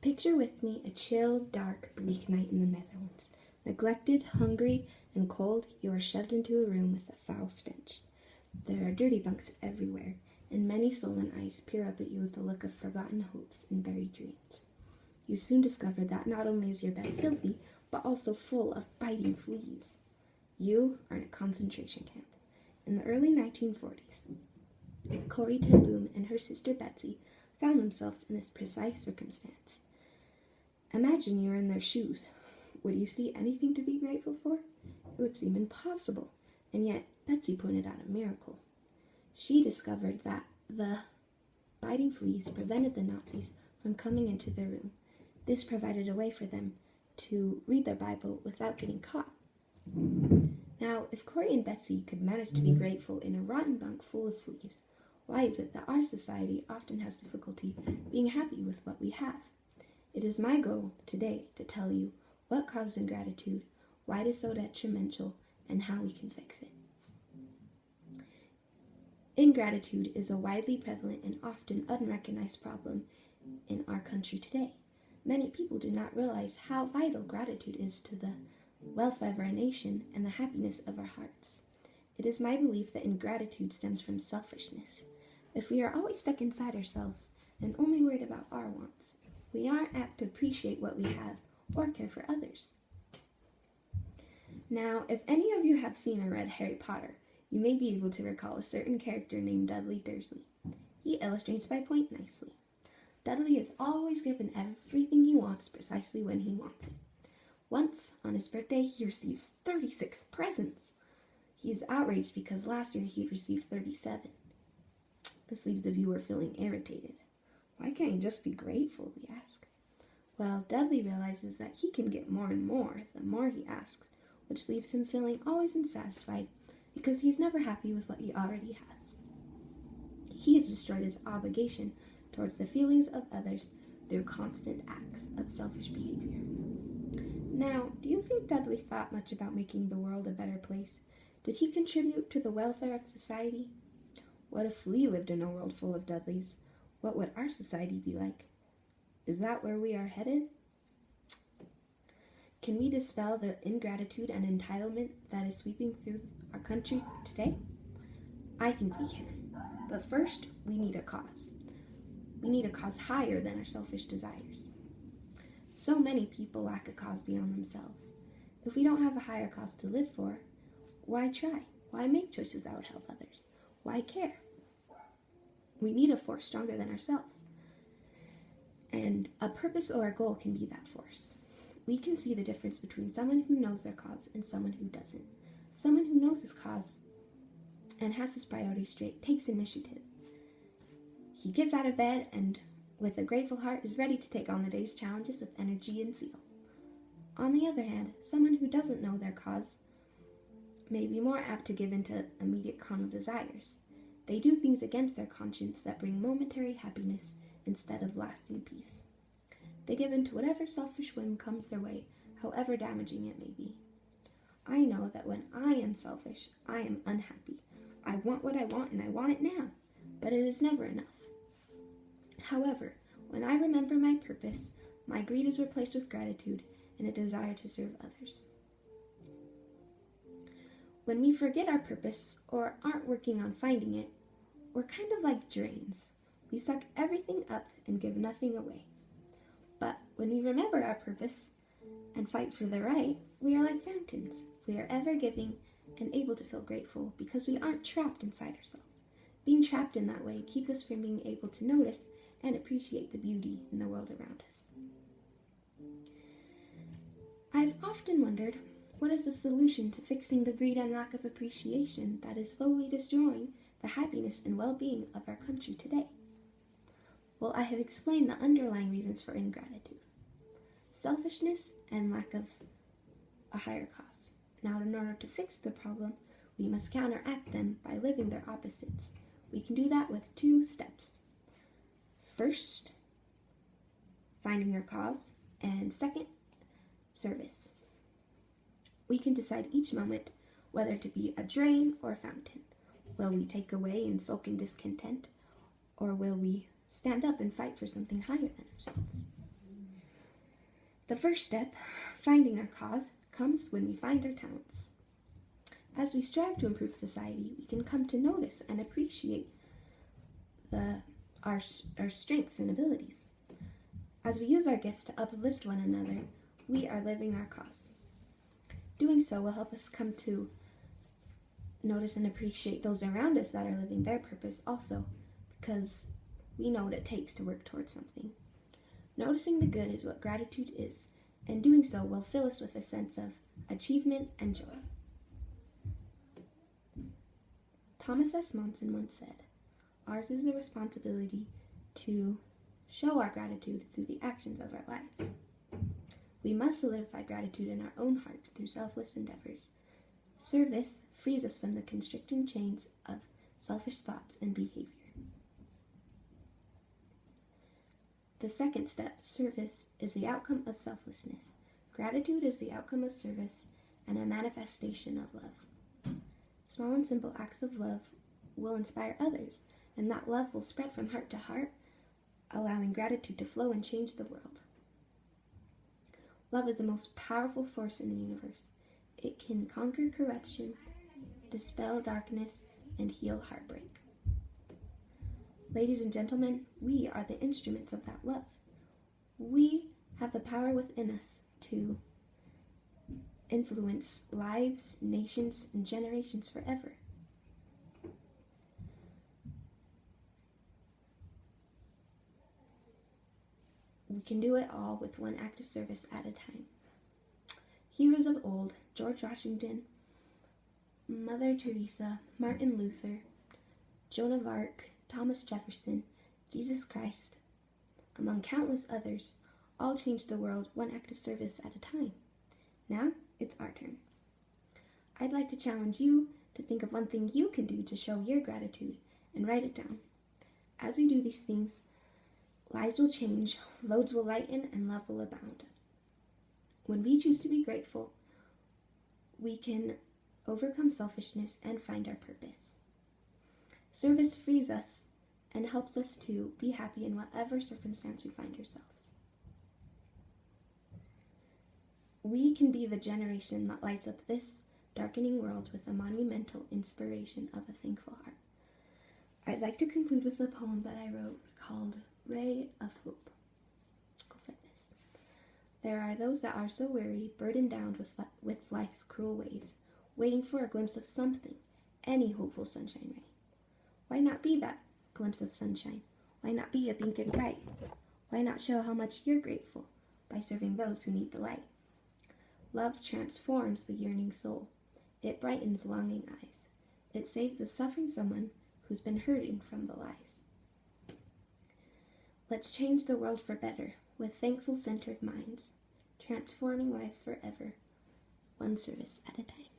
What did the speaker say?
Picture with me a chill, dark, bleak night in the Netherlands. Neglected, hungry, and cold, you are shoved into a room with a foul stench. There are dirty bunks everywhere, and many sullen eyes peer up at you with a look of forgotten hopes and buried dreams. You soon discover that not only is your bed filthy, but also full of biting fleas. You are in a concentration camp. In the early 1940s, Corrie ten Boom and her sister Betsy found themselves in this precise circumstance. Imagine you are in their shoes. Would you see anything to be grateful for? It would seem impossible, and yet Betsy pointed out a miracle. She discovered that the biting fleas prevented the Nazis from coming into their room. This provided a way for them to read their Bible without getting caught. Now, if Corrie and Betsy could manage to be grateful in a rotten bunk full of fleas, why is it that our society often has difficulty being happy with what we have? It is my goal today to tell you what causes ingratitude, why it is so detrimental, and how we can fix it. Ingratitude is a widely prevalent and often unrecognized problem in our country today. Many people do not realize how vital gratitude is to the welfare of our nation and the happiness of our hearts. It is my belief that ingratitude stems from selfishness. If we are always stuck inside ourselves and only worried about our wants, we aren't apt to appreciate what we have or care for others. Now, if any of you have seen or read Harry Potter, you may be able to recall a certain character named Dudley Dursley. He illustrates my point nicely. Dudley is always given everything he wants precisely when he wants it. Once, on his birthday, he receives 36 presents. He is outraged because last year he received 37. This leaves the viewer feeling irritated. Why can't he just be grateful, we ask. Well, Dudley realizes that he can get more and more the more he asks, which leaves him feeling always unsatisfied because he is never happy with what he already has. He has destroyed his obligation towards the feelings of others through constant acts of selfish behavior. Now, do you think Dudley thought much about making the world a better place? Did he contribute to the welfare of society? What if we lived in a world full of Dudleys? What would our society be like? Is that where we are headed? Can we dispel the ingratitude and entitlement that is sweeping through our country today? I think we can. But first, we need a cause. We need a cause higher than our selfish desires. So many people lack a cause beyond themselves. If we don't have a higher cause to live for, why try? Why make choices that would help others? Why care? We need a force stronger than ourselves. And a purpose or a goal can be that force. We can see the difference between someone who knows their cause and someone who doesn't. Someone who knows his cause and has his priorities straight takes initiative. He gets out of bed and, with a grateful heart, is ready to take on the day's challenges with energy and zeal. On the other hand, someone who doesn't know their cause may be more apt to give in to immediate carnal desires. They do things against their conscience that bring momentary happiness instead of lasting peace. They give in to whatever selfish whim comes their way, however damaging it may be. I know that when I am selfish, I am unhappy. I want what I want and I want it now, but it is never enough. However, when I remember my purpose, my greed is replaced with gratitude and a desire to serve others. When we forget our purpose or aren't working on finding it, we're kind of like drains. We suck everything up and give nothing away. But when we remember our purpose and fight for the right, we are like fountains. We are ever giving and able to feel grateful because we aren't trapped inside ourselves. Being trapped in that way keeps us from being able to notice and appreciate the beauty in the world around us. I've often wondered, what is the solution to fixing the greed and lack of appreciation that is slowly destroying the happiness and well-being of our country today? Well, I have explained the underlying reasons for ingratitude: selfishness and lack of a higher cause. Now, in order to fix the problem, we must counteract them by living their opposites. We can do that with 2 steps. First, finding our cause, and second, service. We can decide each moment whether to be a drain or a fountain. Will we take away and sulk in discontent, or will we stand up and fight for something higher than ourselves? The first step, finding our cause, comes when we find our talents. As we strive to improve society, we can come to notice and appreciate our strengths and abilities. As we use our gifts to uplift one another, we are living our cause. Doing so will help us come to notice and appreciate those around us that are living their purpose also, because we know what it takes to work towards something. Noticing the good is what gratitude is, and doing so will fill us with a sense of achievement and joy. Thomas S. Monson once said, "Ours is the responsibility to show our gratitude through the actions of our lives." We must solidify gratitude in our own hearts through selfless endeavors. Service frees us from the constricting chains of selfish thoughts and behavior. The second step, service, is the outcome of selflessness. Gratitude is the outcome of service and a manifestation of love. Small and simple acts of love will inspire others, and that love will spread from heart to heart, allowing gratitude to flow and change the world. Love is the most powerful force in the universe. It can conquer corruption, dispel darkness, and heal heartbreak. Ladies and gentlemen, we are the instruments of that love. We have the power within us to influence lives, nations, and generations forever. We can do it all with one act of service at a time. Heroes of old, George Washington, Mother Teresa, Martin Luther, Joan of Arc, Thomas Jefferson, Jesus Christ, among countless others, all changed the world one act of service at a time. Now, it's our turn. I'd like to challenge you to think of one thing you can do to show your gratitude and write it down. As we do these things, lives will change, loads will lighten, and love will abound. When we choose to be grateful, we can overcome selfishness and find our purpose. Service frees us and helps us to be happy in whatever circumstance we find ourselves. We can be the generation that lights up this darkening world with a monumental inspiration of a thankful heart. I'd like to conclude with a poem that I wrote called Ray of Hope. It goes like this. There are those that are so weary, burdened down with life's cruel ways, waiting for a glimpse of something, any hopeful sunshine ray. Why not be that glimpse of sunshine? Why not be a beacon bright? Why not show how much you're grateful by serving those who need the light? Love transforms the yearning soul. It brightens longing eyes. It saves the suffering someone who's been hurting from the lies. Let's change the world for better with thankful, centered minds, transforming lives forever, one service at a time.